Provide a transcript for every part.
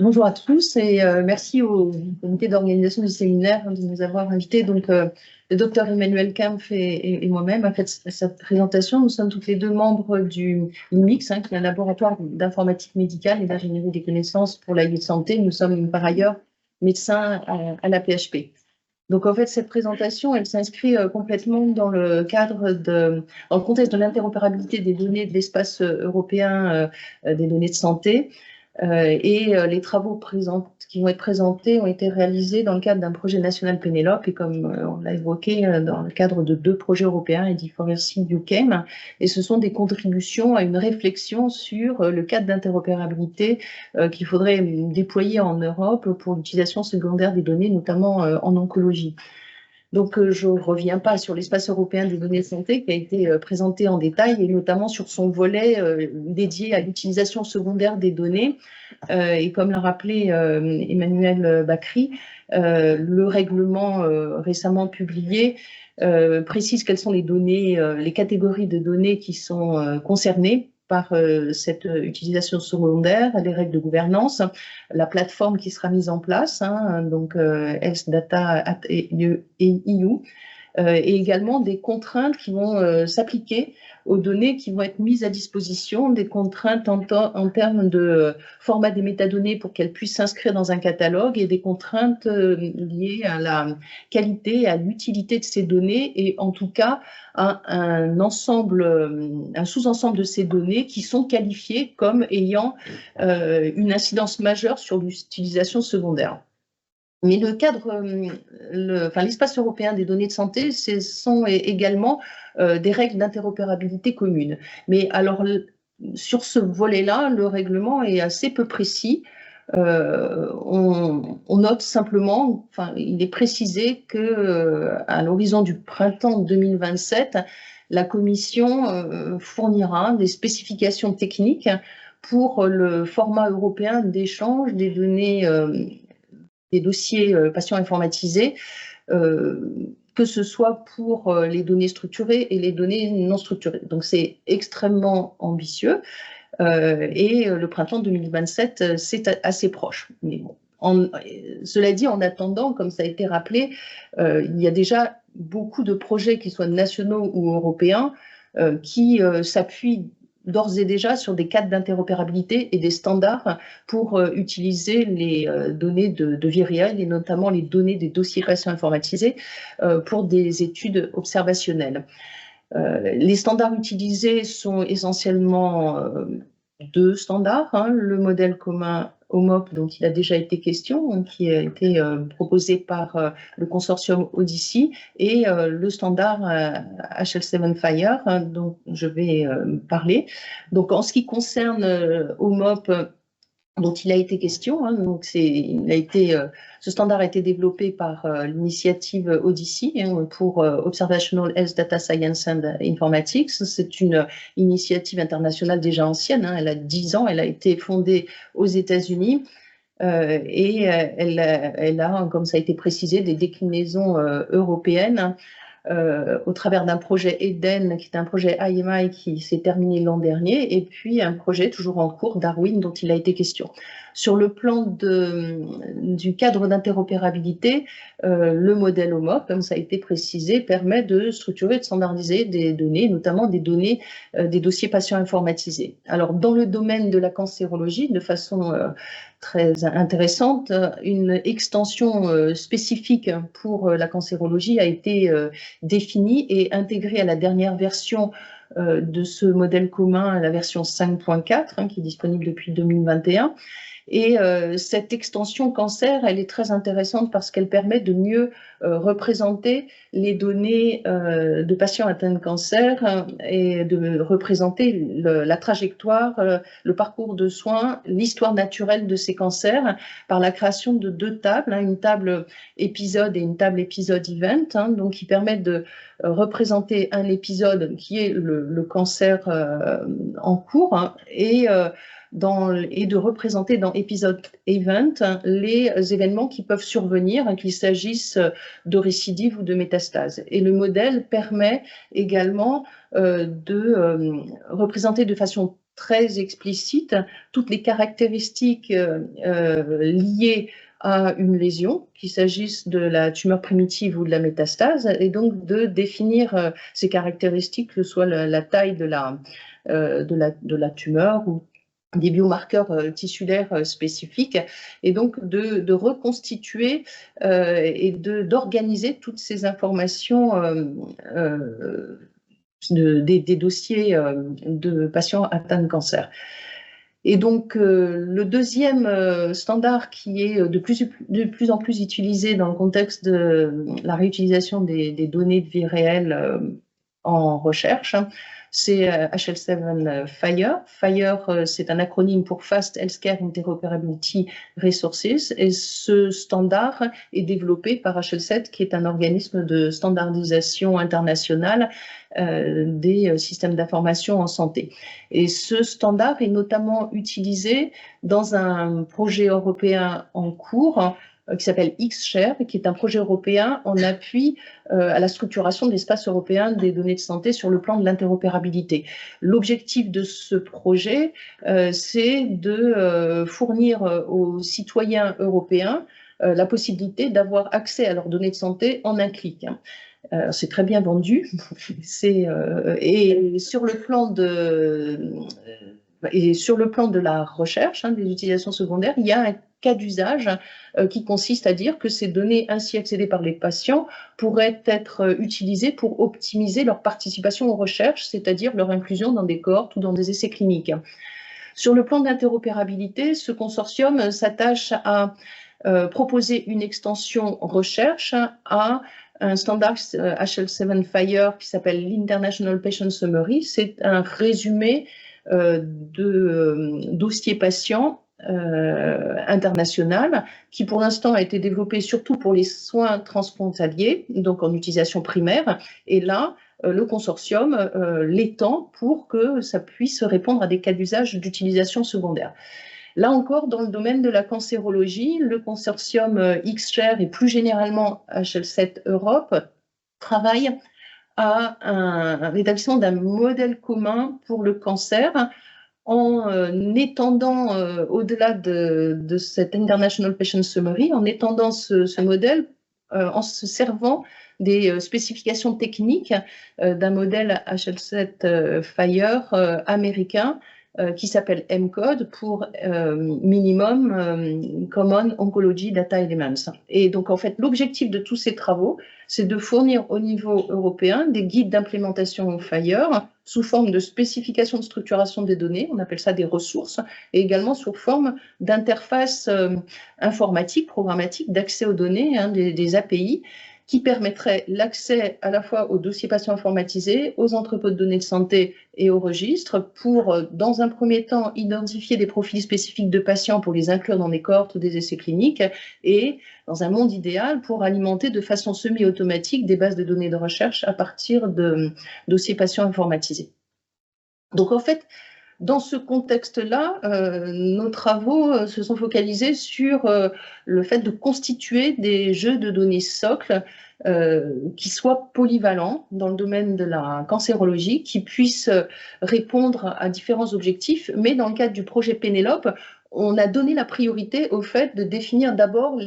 Bonjour à tous et merci au comité d'organisation du séminaire de nous avoir invités. Donc, le docteur Emmanuel Kampf et moi-même a fait cette présentation. Nous sommes toutes les deux membres du LIMIX, qui est un laboratoire d'informatique médicale et d'ingénierie des connaissances pour la santé. Nous sommes par ailleurs médecins à la PHP. Donc, en fait, cette présentation, elle s'inscrit complètement dans le cadre dans le contexte de l'interopérabilité des données de l'espace européen des données de santé. Les travaux qui vont être présentés ont été réalisés dans le cadre d'un projet national Pénélope et comme on l'a évoqué dans le cadre de 2 projets européens, Eddy4Merci, UKEM, et ce sont des contributions à une réflexion sur le cadre d'interopérabilité qu'il faudrait déployer en Europe pour l'utilisation secondaire des données, notamment en oncologie. Donc, je ne reviens pas sur l'espace européen des données de santé qui a été présenté en détail et notamment sur son volet dédié à l'utilisation secondaire des données. Et comme l'a rappelé Emmanuel Bacri, le règlement récemment publié précise quelles sont les données, les catégories de données qui sont concernées par cette utilisation secondaire, les règles de gouvernance, la plateforme qui sera mise en place, donc Health Data EU, et également des contraintes qui vont s'appliquer aux données qui vont être mises à disposition, des contraintes en termes de format des métadonnées pour qu'elles puissent s'inscrire dans un catalogue et des contraintes liées à la qualité et à l'utilité de ces données et en tout cas un sous-ensemble de ces données qui sont qualifiées comme ayant une incidence majeure sur l'utilisation secondaire. Mais le cadre, l'espace européen des données de santé, ce sont également des règles d'interopérabilité communes. Mais alors, sur ce volet-là, le règlement est assez peu précis. On note simplement, il est précisé que à l'horizon du printemps 2027, la Commission fournira des spécifications techniques pour le format européen d'échange des données des dossiers patients informatisés, que ce soit pour les données structurées et les données non structurées. Donc, c'est extrêmement ambitieux et le printemps 2027, c'est assez proche. Mais bon, cela dit, en attendant, comme ça a été rappelé, il y a déjà beaucoup de projets, qu'ils soient nationaux ou européens, qui s'appuient d'ores et déjà sur des cadres d'interopérabilité et des standards pour utiliser les données de vie réelle et notamment les données des dossiers patients informatisés pour des études observationnelles. Les standards utilisés sont essentiellement 2 standards, le modèle commun OMOP dont il a déjà été question, qui a été proposé par le consortium Odyssey, et le standard HL7 Fire, dont je vais parler. Donc, en ce qui concerne OMOP, dont il a été question, donc ce standard a été développé par l'initiative Odyssey pour Observational Health Data Science and Informatics. C'est une initiative internationale déjà ancienne, elle a 10 ans, elle a été fondée aux États-Unis. Et elle a, comme ça a été précisé, des déclinaisons européennes au travers d'un projet EDEN, qui est un projet IMI qui s'est terminé l'an dernier, et puis un projet toujours en cours, Darwin, dont il a été question. Sur le plan du cadre d'interopérabilité, le modèle OMOP, comme ça a été précisé, permet de structurer et de standardiser des données, notamment des données des dossiers patients informatisés. Alors, dans le domaine de la cancérologie, de façon très intéressante, une extension spécifique pour la cancérologie a été définie et intégrée à la dernière version de ce modèle commun, la version 5.4, qui est disponible depuis 2021. Et cette extension cancer, elle est très intéressante parce qu'elle permet de mieux représenter les données de patients atteints de cancer et de représenter la trajectoire, le parcours de soins, l'histoire naturelle de ces cancers par la création de 2 tables, une table épisode et une table épisode event, donc qui permettent de représenter un épisode qui est le cancer en cours et de représenter dans épisode event les événements qui peuvent survenir, qu'il s'agisse de récidive ou de métastase. Et le modèle permet également de représenter de façon très explicite toutes les caractéristiques liées à une lésion, qu'il s'agisse de la tumeur primitive ou de la métastase, et donc de définir ces caractéristiques, que ce soit la taille de la tumeur ou des biomarqueurs tissulaires spécifiques, et donc de reconstituer et d'organiser toutes ces informations des dossiers de patients atteints de cancer. Et donc, le deuxième standard qui est de plus en plus utilisé dans le contexte de la réutilisation des données de vie réelle en recherche, c'est HL7 FHIR. FHIR, c'est un acronyme pour Fast Healthcare Interoperability Resources, et ce standard est développé par HL7, qui est un organisme de standardisation internationale des systèmes d'information en santé. Et ce standard est notamment utilisé dans un projet européen en cours qui s'appelle X-Share, qui est un projet européen en appui à la structuration de l'espace européen des données de santé sur le plan de l'interopérabilité. L'objectif de ce projet, c'est de fournir aux citoyens européens la possibilité d'avoir accès à leurs données de santé en un clic. C'est très bien vendu. Et sur le plan de la recherche, des utilisations secondaires, il y a un cas d'usage qui consiste à dire que ces données ainsi accédées par les patients pourraient être utilisées pour optimiser leur participation aux recherches, c'est-à-dire leur inclusion dans des cohortes ou dans des essais cliniques. Sur le plan de l'interopérabilité, ce consortium s'attache à proposer une extension recherche à un standard HL7 FHIR qui s'appelle l'International Patient Summary. C'est un résumé de dossiers patients international qui pour l'instant a été développé surtout pour les soins transfrontaliers, donc en utilisation primaire, et là le consortium l'étend pour que ça puisse répondre à des cas d'usage d'utilisation secondaire. Là encore, dans le domaine de la cancérologie, le consortium X-Share et plus généralement HL7 Europe travaillent à l'établissement d'un modèle commun pour le cancer en étendant, au-delà de cet International Patient Summary, en étendant ce modèle en se servant des spécifications techniques d'un modèle HL7 FHIR américain qui s'appelle M-Code pour Minimum Common Oncology Data Elements. Et donc, en fait, l'objectif de tous ces travaux, c'est de fournir au niveau européen des guides d'implémentation FHIR sous forme de spécifications de structuration des données, on appelle ça des ressources, et également sous forme d'interfaces informatiques, programmatiques, d'accès aux données, des API, qui permettrait l'accès à la fois aux dossiers patients informatisés, aux entrepôts de données de santé et aux registres pour, dans un premier temps, identifier des profils spécifiques de patients pour les inclure dans des cohortes ou des essais cliniques et, dans un monde idéal, pour alimenter de façon semi-automatique des bases de données de recherche à partir de dossiers patients informatisés. Donc, en fait, dans ce contexte-là, nos travaux se sont focalisés sur le fait de constituer des jeux de données socles qui soient polyvalents dans le domaine de la cancérologie, qui puissent répondre à différents objectifs, mais dans le cadre du projet Pénélope, on a donné la priorité au fait de définir d'abord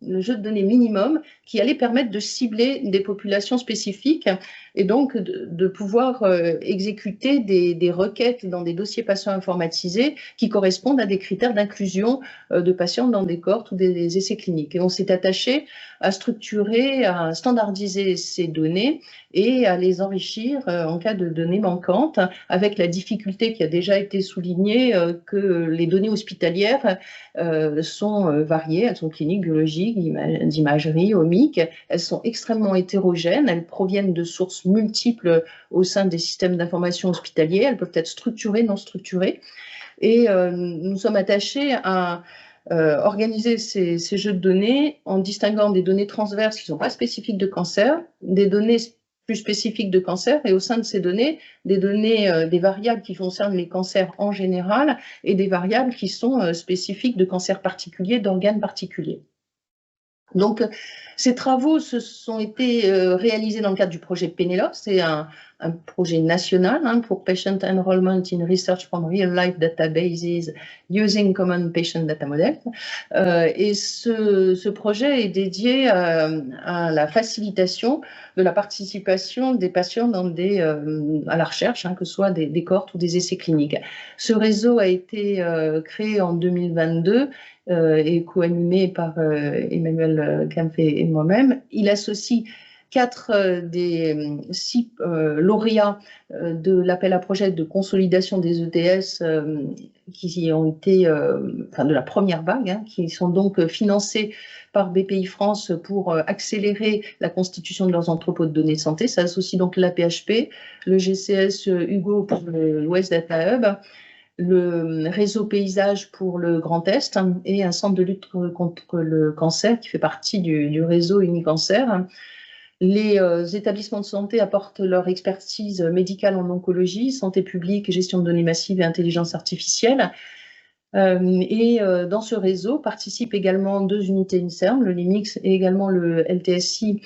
le jeu de données minimum qui allait permettre de cibler des populations spécifiques et donc de pouvoir exécuter des requêtes dans des dossiers patients informatisés qui correspondent à des critères d'inclusion de patients dans des cohortes ou des essais cliniques. Et on s'est attaché à structurer, à standardiser ces données et à les enrichir en cas de données manquantes, avec la difficulté qui a déjà été soulignée que les données hospitalières sont variées, elles sont cliniques, biologiques, d'imagerie, omiques, elles sont extrêmement hétérogènes, elles proviennent de sources multiples au sein des systèmes d'information hospitaliers, elles peuvent être structurées, non structurées, et nous sommes attachés à organiser ces jeux de données en distinguant des données transverses qui ne sont pas spécifiques de cancer, des données plus spécifiques de cancer, et au sein de ces données, des données, des variables qui concernent les cancers en général et des variables qui sont spécifiques de cancers particuliers, d'organes particuliers. Donc, ces travaux se sont été réalisés dans le cadre du projet Pénélope. C'est un un projet national pour Patient Enrollment in Research from Real-Life Databases Using Common Patient Data Model. Et ce projet est dédié à la facilitation de la participation des patients à la recherche, que ce soit des cohortes ou des essais cliniques. Ce réseau a été créé en 2022 et co-animé par Emmanuel Kempf et moi-même. Il associe 4 des 6 lauréats de l'appel à projet de consolidation des ETS qui ont été, de la première vague, qui sont donc financés par BPI France pour accélérer la constitution de leurs entrepôts de données de santé. Ça associe donc l'APHP, le GCS Hugo pour le West Data Hub, le réseau Paysage pour le Grand Est et un centre de lutte contre le cancer qui fait partie du réseau Unicancer. Les établissements de santé apportent leur expertise médicale en oncologie, santé publique, gestion de données massives et intelligence artificielle. Dans ce réseau participent également 2 unités INSERM, le LIMIX et également le LTSI,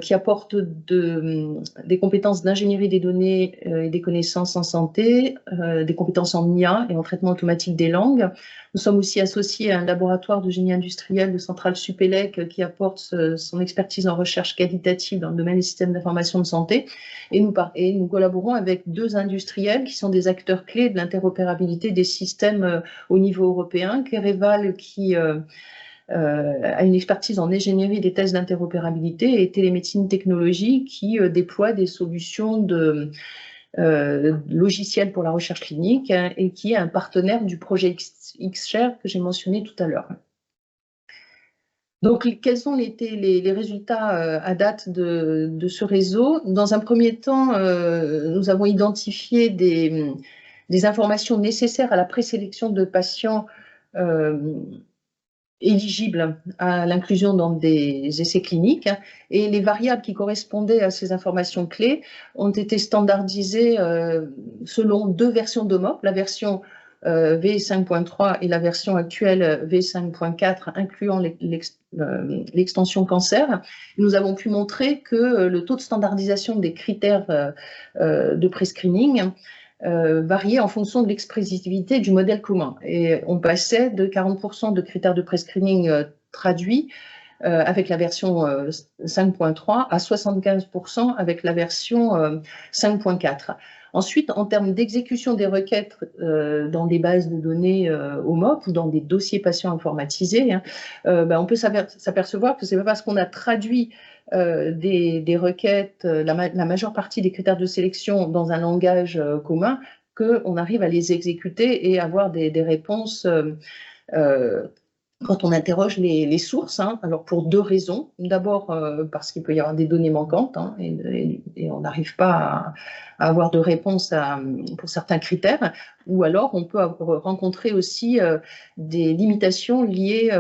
qui apportent des compétences d'ingénierie des données et des connaissances en santé, des compétences en IA et en traitement automatique des langues. Nous sommes aussi associés à un laboratoire de génie industriel de Centrale Supélec qui apporte son expertise en recherche qualitative dans le domaine des systèmes d'information de santé. Et nous collaborons avec 2 industriels qui sont des acteurs clés de l'interopérabilité des systèmes au niveau européen. Kereval qui a une expertise en ingénierie des tests d'interopérabilité et Télémédecine Technologie qui déploie des solutions de logiciels pour la recherche clinique et qui est un partenaire du projet XShare que j'ai mentionné tout à l'heure. Donc, quels ont été les résultats à date de ce réseau? Dans un premier temps, nous avons identifié des informations nécessaires à la présélection de patients éligibles à l'inclusion dans des essais cliniques, et les variables qui correspondaient à ces informations clés ont été standardisées selon 2 versions d'OMOP, la version V5.3 et la version actuelle V5.4 incluant l'extension cancer. Nous avons pu montrer que le taux de standardisation des critères de prescreening variait en fonction de l'expressivité du modèle commun. Et on passait de 40% de critères de prescreening traduits avec la version 5.3 à 75% avec la version 5.4. Ensuite, en termes d'exécution des requêtes dans des bases de données OMOP ou dans des dossiers patients informatisés, on peut s'apercevoir que ce n'est pas parce qu'on a traduit des requêtes, la majeure partie des critères de sélection dans un langage commun, qu'on arrive à les exécuter et avoir des réponses quand on interroge les sources. Alors pour 2 raisons. D'abord parce qu'il peut y avoir des données manquantes et on n'arrive pas à avoir de réponse pour certains critères, ou alors on peut rencontrer aussi des limitations liées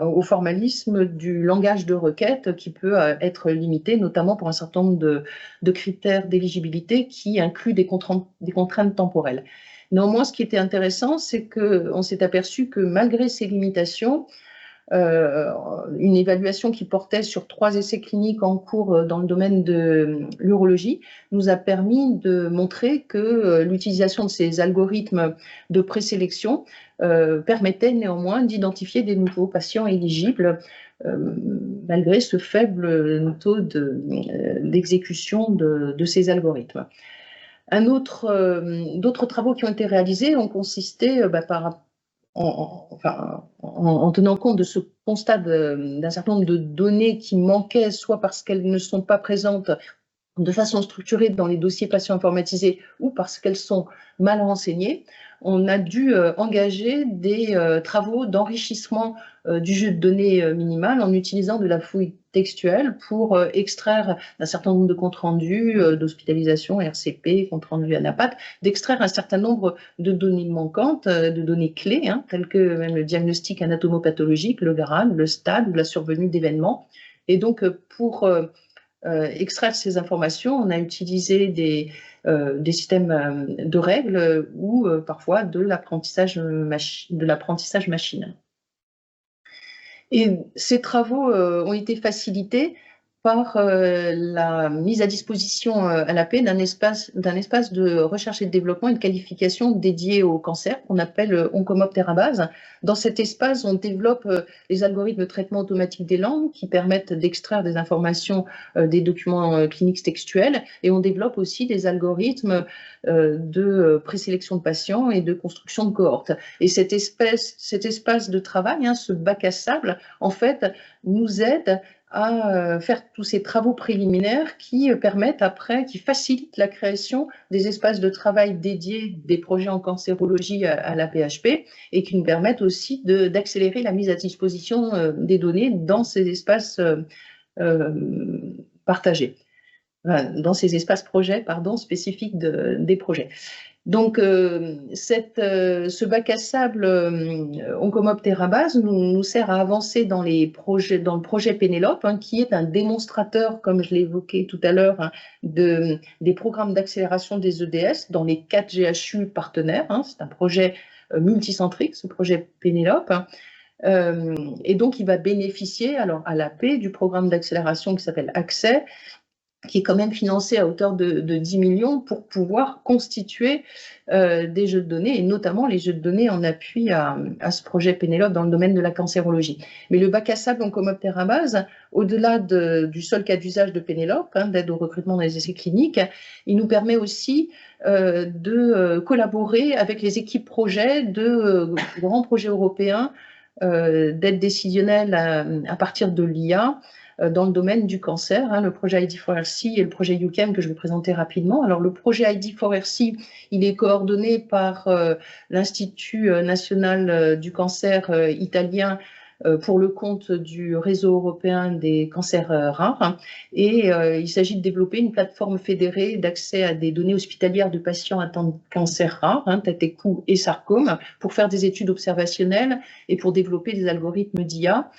au formalisme du langage de requête qui peut être limité, notamment pour un certain nombre de critères d'éligibilité qui incluent des contraintes temporelles. Néanmoins, ce qui était intéressant, c'est qu'on s'est aperçu que malgré ces limitations, une évaluation qui portait sur 3 essais cliniques en cours dans le domaine de l'urologie nous a permis de montrer que l'utilisation de ces algorithmes de présélection permettait néanmoins d'identifier des nouveaux patients éligibles malgré ce faible taux d'exécution de ces algorithmes. D'autres travaux qui ont été réalisés ont consisté en tenant compte de ce constat d'un certain nombre de données qui manquaient, soit parce qu'elles ne sont pas présentes de façon structurée dans les dossiers patients informatisés ou parce qu'elles sont mal renseignées. On a dû engager des travaux d'enrichissement du jeu de données minimal en utilisant de la fouille textuelle pour extraire un certain nombre de comptes rendus d'hospitalisation, RCP, comptes rendus ANAPAT, d'extraire un certain nombre de données manquantes, de données clés, telles que même le diagnostic anatomopathologique, le GRAD, le stade ou la survenue d'événements. Et donc, pour extraire ces informations, on a utilisé des systèmes de règles ou parfois de l'apprentissage machine. Et ces travaux ont été facilités par la mise à disposition à l'AP d'un espace de recherche et de développement et de qualification dédié au cancer qu'on appelle Oncomop Terabase. Dans cet espace, on développe les algorithmes de traitement automatique des langues qui permettent d'extraire des informations des documents cliniques textuels, et on développe aussi des algorithmes de présélection de patients et de construction de cohortes. Et cet espace de travail, ce bac à sable, en fait, nous aide à faire tous ces travaux préliminaires qui permettent après, qui facilitent la création des espaces de travail dédiés des projets en cancérologie à la PHP, et qui nous permettent aussi d'accélérer la mise à disposition des données dans ces espaces partagés, dans ces espaces projets, spécifiques des projets. Donc, ce bac à sable Oncomop Terabase nous sert à avancer dans le projet Pénélope, qui est un démonstrateur, comme je l'ai évoqué tout à l'heure, des programmes d'accélération des EDS dans les 4 GHU partenaires. C'est un projet multicentrique, ce projet Pénélope. Et donc, il va bénéficier alors à l'AP du programme d'accélération qui s'appelle Accès, qui est quand même financé à hauteur de 10 millions pour pouvoir constituer des jeux de données, et notamment les jeux de données en appui à ce projet Pénélope dans le domaine de la cancérologie. Mais le bac à sable Oncomop Terabase, au-delà du seul cas d'usage de Pénélope, d'aide au recrutement dans les essais cliniques, il nous permet aussi de collaborer avec les équipes projets de grands projets européens d'aide décisionnelle à partir de l'IA, dans le domaine du cancer, le projet ID4RC et le projet UCAM que je vais présenter rapidement. Alors, le projet ID4RC, il est coordonné par l'Institut national du cancer italien pour le compte du réseau européen des cancers rares. Et il s'agit de développer une plateforme fédérée d'accès à des données hospitalières de patients atteints de cancers rares, tête et cou et sarcome, pour faire des études observationnelles et pour développer des algorithmes d'IA.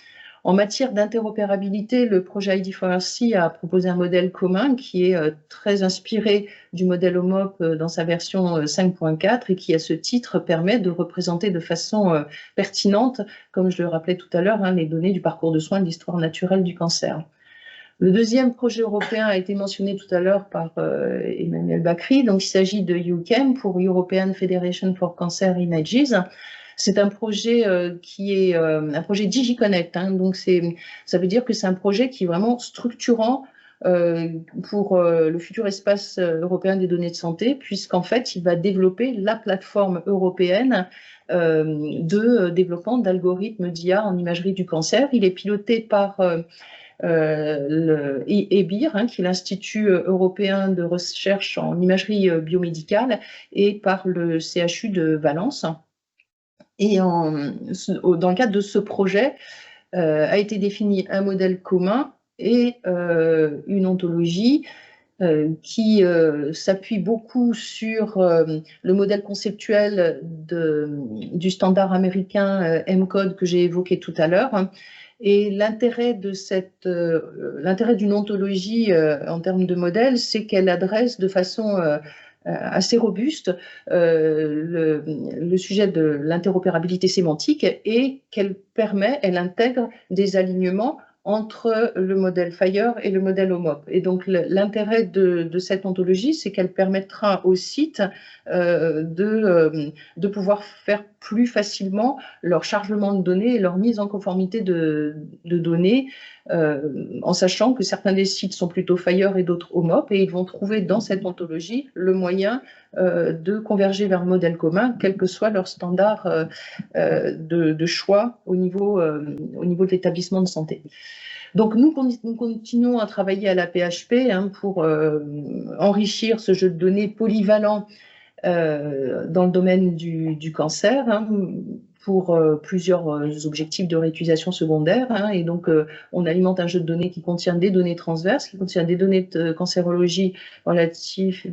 En matière d'interopérabilité, le projet ID4RC a proposé un modèle commun qui est très inspiré du modèle OMOP dans sa version 5.4 et qui, à ce titre, permet de représenter de façon pertinente, comme je le rappelais tout à l'heure, les données du parcours de soins de l'histoire naturelle du cancer. Le deuxième projet européen a été mentionné tout à l'heure par Emmanuel Bacri. Donc, il s'agit de UCAM pour European Federation for Cancer Images. C'est un projet qui est un projet DigiConnect. Donc, ça veut dire que c'est un projet qui est vraiment structurant pour le futur espace européen des données de santé, puisqu'en fait, il va développer la plateforme européenne de développement d'algorithmes d'IA en imagerie du cancer. Il est piloté par le EBIR, qui est l'Institut européen de recherche en imagerie biomédicale, et par le CHU de Valence. Et dans le cadre de ce projet, a été défini un modèle commun et une ontologie qui s'appuie beaucoup sur le modèle conceptuel du standard américain M-Code que j'ai évoqué tout à l'heure. Et l'intérêt d'une ontologie en termes de modèle, c'est qu'elle adresse de façon assez robuste le sujet de l'interopérabilité sémantique, et elle intègre des alignements entre le modèle FHIR et le modèle OMOP. Et donc, l'intérêt de cette ontologie, c'est qu'elle permettra au site de pouvoir faire plus facilement leur chargement de données et leur mise en conformité de données, en sachant que certains des sites sont plutôt FHIR et d'autres OMOP, et ils vont trouver dans cette ontologie le moyen de converger vers un modèle commun, quel que soit leur standard de choix au niveau de l'établissement de santé. Donc, nous continuons à travailler à la PHP pour enrichir ce jeu de données polyvalent dans le domaine du cancer, pour plusieurs objectifs de réutilisation secondaire. Et donc, on alimente un jeu de données qui contient des données transverses, qui contient des données de cancérologie relatives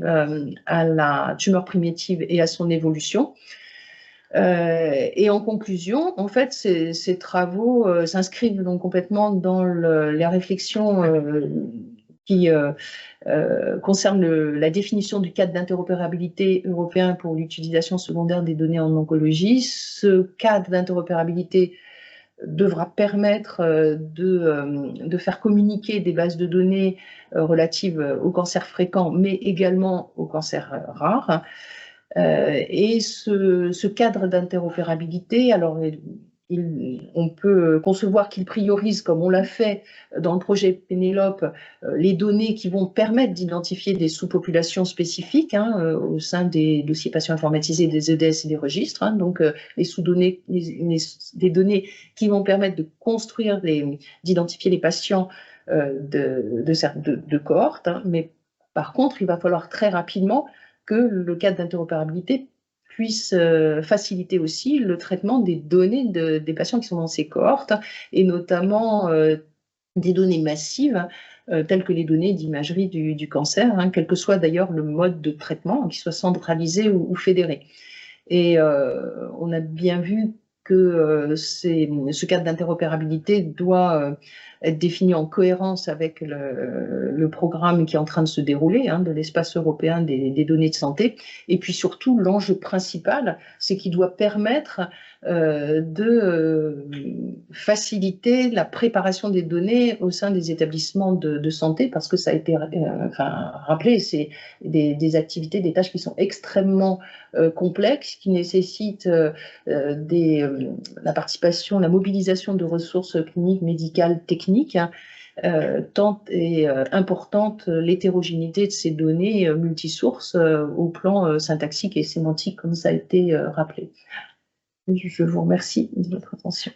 à la tumeur primitive et à son évolution. Et en conclusion, en fait, ces travaux s'inscrivent donc complètement dans les réflexions qui concernent la définition du cadre d'interopérabilité européen pour l'utilisation secondaire des données en oncologie. Ce cadre d'interopérabilité devra permettre de faire communiquer des bases de données relatives aux cancers fréquents, mais également aux cancers rares. Et ce cadre d'interopérabilité, alors on peut concevoir qu'il priorise, comme on l'a fait dans le projet Pénélope, les données qui vont permettre d'identifier des sous-populations spécifiques au sein des dossiers patients informatisés, des EDS et des registres. Donc, les sous-données, des données qui vont permettre de construire, d'identifier les patients de cohortes. Mais par contre, il va falloir très rapidement que le cadre d'interopérabilité puisse faciliter aussi le traitement des données des patients qui sont dans ces cohortes, et notamment des données massives, telles que les données d'imagerie du cancer, quel que soit d'ailleurs le mode de traitement, qu'il soit centralisé ou fédéré. Et on a bien vu que ce cadre d'interopérabilité doit être défini en cohérence avec le programme qui est en train de se dérouler, de l'espace européen des données de santé. Et puis surtout, l'enjeu principal, c'est qu'il doit permettre de faciliter la préparation des données au sein des établissements de santé, parce que ça a été rappelé, c'est des activités, des tâches qui sont extrêmement complexes, qui nécessitent la participation, la mobilisation de ressources cliniques, médicales, techniques, tant est importante l'hétérogénéité de ces données multisources au plan syntaxique et sémantique, comme ça a été rappelé. Je vous remercie de votre attention.